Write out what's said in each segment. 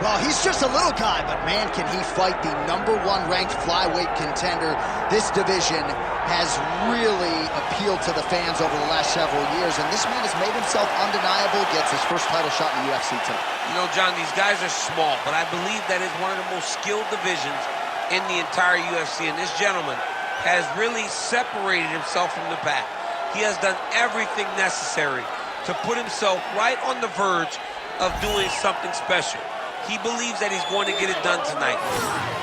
Well, he's just a little guy, but man, can he fight the #1 ranked flyweight contender. This division has really appealed to the fans over the last several years, and this man has made himself undeniable, gets his first title shot in the UFC tonight. You know, John, these guys are small, but I believe that is one of the most skilled divisions in the entire UFC, and this gentleman has really separated himself from the pack. He has done everything necessary to put himself right on the verge of doing something special. He believes that he's going to get it done tonight.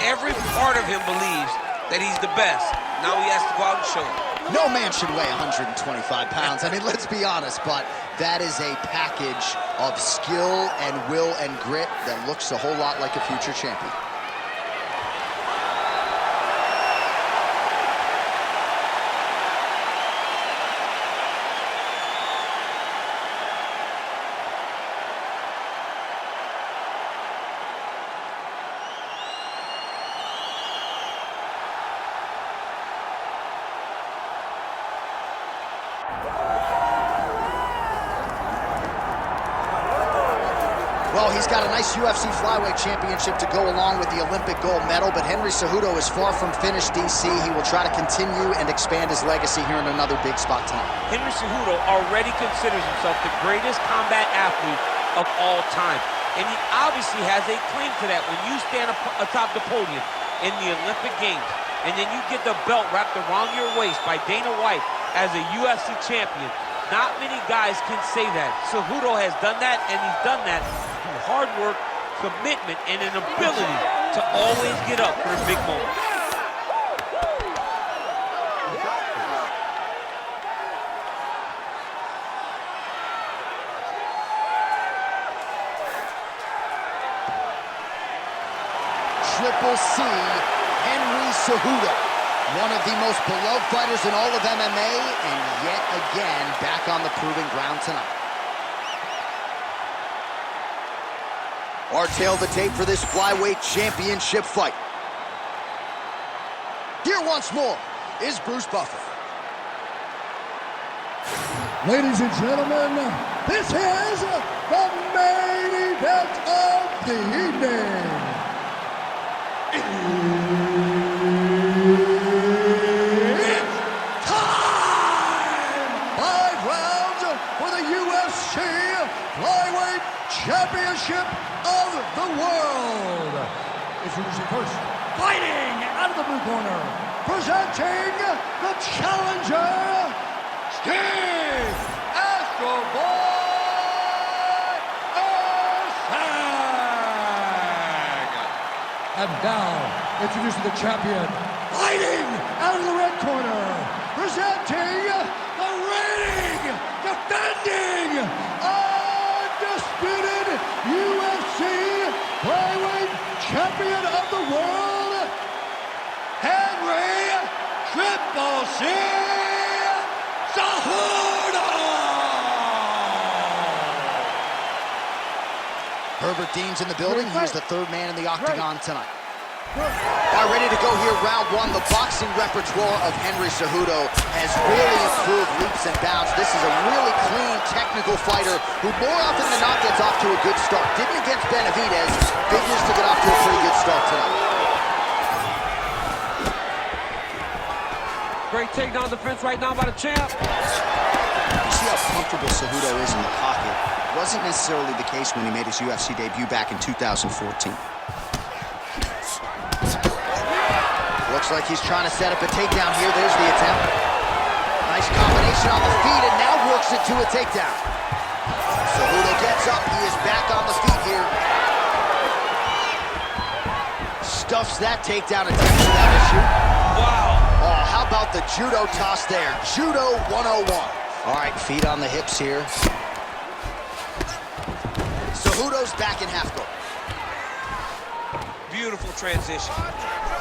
Every part of him believes that he's the best. Now he has to go out and show it. No man should weigh 125 pounds. I mean, let's be honest, but that is a package of skill and will and grit that looks a whole lot like a future champion. Well, he's got a nice UFC flyweight championship to go along with the Olympic gold medal, but Henry Cejudo is far from finished, DC. He will try to continue and expand his legacy here in another big spot tonight. Henry Cejudo already considers himself the greatest combat athlete of all time, and he obviously has a claim to that when you stand atop the podium in the Olympic Games, and then you get the belt wrapped around your waist by Dana White as a UFC champion. Not many guys can say that. Cejudo has done that, and he's done that through hard work, commitment, and an ability to always get up for the big moments. Triple C, Henry Cejudo. One of the most beloved fighters in all of MMA, and yet again, back on the proving ground tonight. Our tail the tape for this flyweight championship fight. Here once more is Bruce Buffer. Ladies and gentlemen, this is the main event of the evening. Flyweight Championship of the World. Introducing first, fighting out of the blue corner, presenting the challenger, Steve Astro Boy Erceg. And now, introducing the champion, fighting out of the red corner, presenting the reigning, defending, undisputed UFC flyweight champion of the world, Henry Triple C Cejudo. Herbert Dean's in the building. He is the third man in the octagon tonight. All right, ready to go here, round one. The boxing repertoire of Henry Cejudo has really improved leaps and bounds. This is a really clean, technical fighter who more often than not gets off to a good start. Didn't against Benavidez. Big news to get off to a pretty good start tonight. Great takedown defense right now by the champ. You see how comfortable Cejudo is in the pocket. It wasn't necessarily the case when he made his UFC debut back in 2014. Looks like he's trying to set up a takedown here. There's the attempt. Nice combination on the feet, and now works it to a takedown. Cejudo gets up. He is back on the feet here. Stuffs that takedown attempt without issue. Wow. Oh, how about the judo toss there? Judo 101. All right, feet on the hips here. Cejudo's back in half guard. Beautiful transition.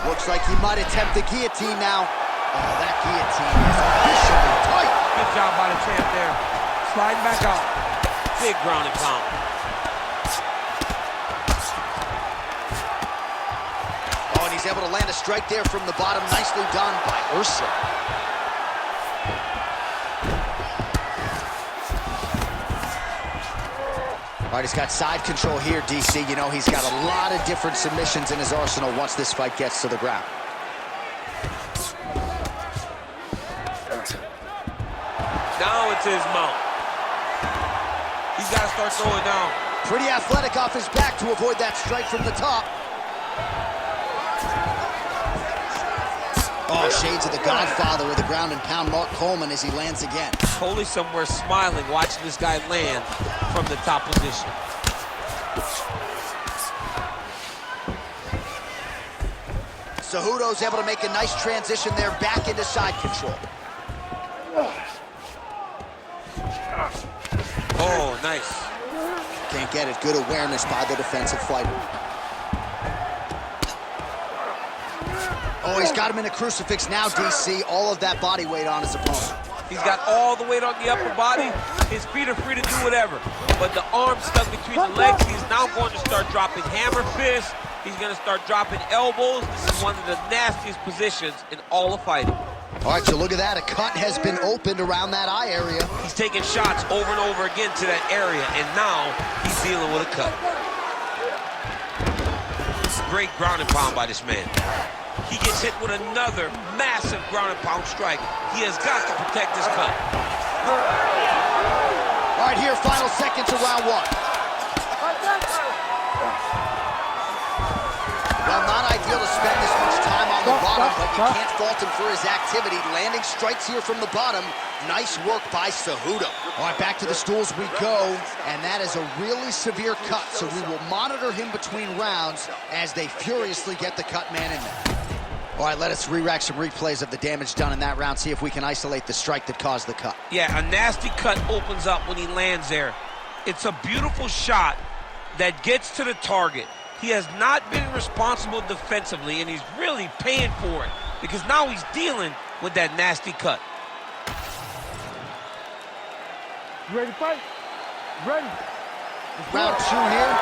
Looks like he might attempt the guillotine now. Oh, that guillotine is officially tight. Good job by the champ there. Sliding back out. Big ground and pound. Oh, and he's able to land a strike there from the bottom. Nicely done by Erceg. All right, he's got side control here, DC. You know, he's got a lot of different submissions in his arsenal once this fight gets to the ground. Now it's his mount. He's got to start throwing down. Pretty athletic off his back to avoid that strike from the top. Oh, shades of the Godfather with the ground and pound Mark Coleman as he lands again. Totally somewhere smiling, watching this guy land from the top position. Cejudo's able to make a nice transition there back into side control. Oh, nice. Can't get it. Good awareness by the defensive fighter. Oh, he's got him in a crucifix now, DC. All of that body weight on his opponent. He's got all the weight on the upper body. His feet are free to do whatever. But the arms stuck between the legs. He's now going to start dropping hammer fists. He's going to start dropping elbows. This is one of the nastiest positions in all of fighting. All right, so look at that. A cut has been opened around that eye area. He's taking shots over and over again to that area, and now he's dealing with a cut. Great ground and pound by this man. He gets hit with another massive ground and pound strike. He has got to protect this cut. All right, here, final seconds of round one. Well, not ideal to spend this much time on the bottom, but you can't fault him for his activity. Landing strikes here from the bottom. Nice work by Cejudo. All right, back to the stools we go, and that is a really severe cut, so we will monitor him between rounds as they furiously get the cut man in there. All right, let us re-rack some replays of the damage done in that round, see if we can isolate the strike that caused the cut. Yeah, a nasty cut opens up when he lands there. It's a beautiful shot that gets to the target. He has not been responsible defensively, and he's really paying for it because now he's dealing with that nasty cut. You ready to fight? Ready. Round two here.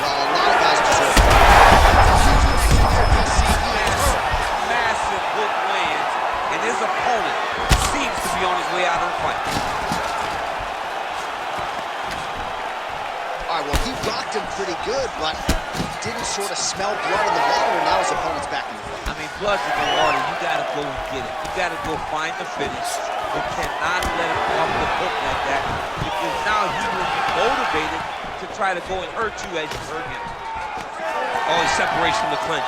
Well, a lot of guys deserve it. Massive hook lands, and his opponent seems to be on his way out of the fight. All right, well, he rocked him pretty good, but didn't sort of smell blood in the water, and now his opponent's back in the fight. I mean, blood's in the water. You got to go and get it. You got to go find the finish. You cannot let him off the hook like that because now he will be motivated to try to go and hurt you as you hurt him. Oh, he separates from the clinch.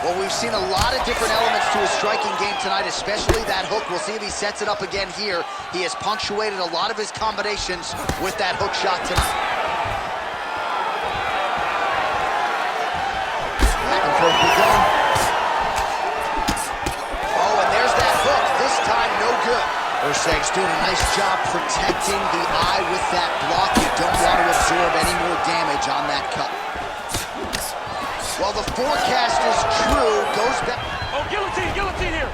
Well, we've seen a lot of different elements to his striking game tonight, especially that hook. We'll see if he sets it up again here. He has punctuated a lot of his combinations with that hook shot tonight. Back and forth we go. Oh, and there's that hook. This time, no good. Erceg's doing a nice job protecting the eye with that block. You don't want to absorb any more damage on that cut. Well, the forecast is true. Goes back. Oh, guillotine here.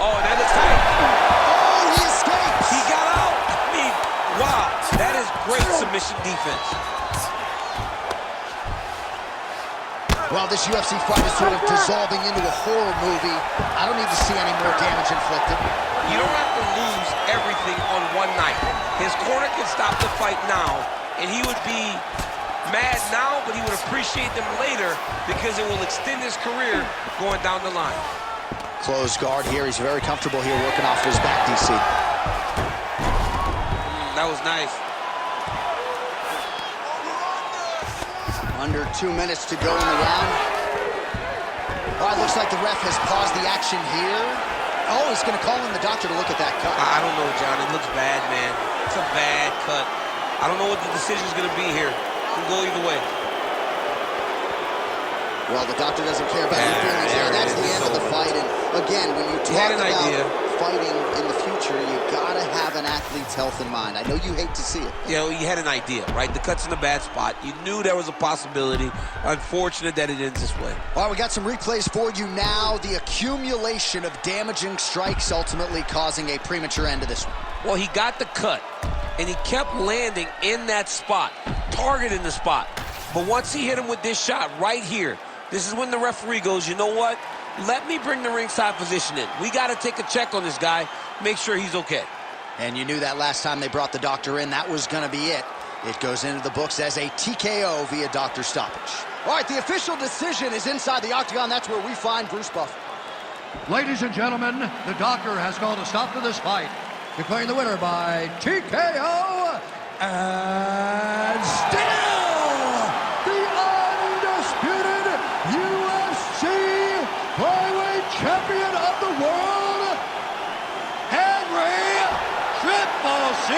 Oh, that is tight. Oh, he escapes. He got out. I mean, wow. That is great submission defense. Well, this UFC fight is sort of dissolving into a horror movie. I don't need to see any more damage inflicted. You don't have to lose everything on one night. His corner can stop the fight now, and he would be mad now, but he would appreciate them later because it will extend his career going down the line. Closed guard here. He's very comfortable here working off his back, DC. That was nice. Under 2 minutes to go in the round. All right, looks like the ref has paused the action here. Oh, he's going to call in the doctor to look at that cut. I don't know, John. It looks bad, man. It's a bad cut. I don't know what the decision's going to be here. It can go either way. Well, the doctor doesn't care about your feelings here. That's the end of the fight. And again, when you talk about fighting in the future, you gotta have an athlete's health in mind. I know you hate to see it. You know, you had an idea, right? The cut's in a bad spot. You knew there was a possibility. Unfortunate that it ends this way. All right, we got some replays for you now. The accumulation of damaging strikes ultimately causing a premature end to this one. Well, he got the cut, and he kept landing in that spot, targeting the spot. But once he hit him with this shot right here, this is when the referee goes, you know what? let me bring the ringside physician in. We got to take a check on this guy, make sure he's okay. And you knew that last time they brought the doctor in, that was going to be it. It goes into the books as a TKO via doctor stoppage. All right, the official decision is inside the octagon. That's where we find Bruce Buffer. Ladies and gentlemen, the doctor has called a stop to this fight, declaring the winner by TKO, and still the undisputed UFC flyweight champion of the world, Henry Triple C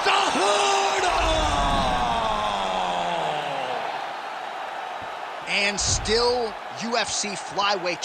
Cejudo! And still UFC flyweight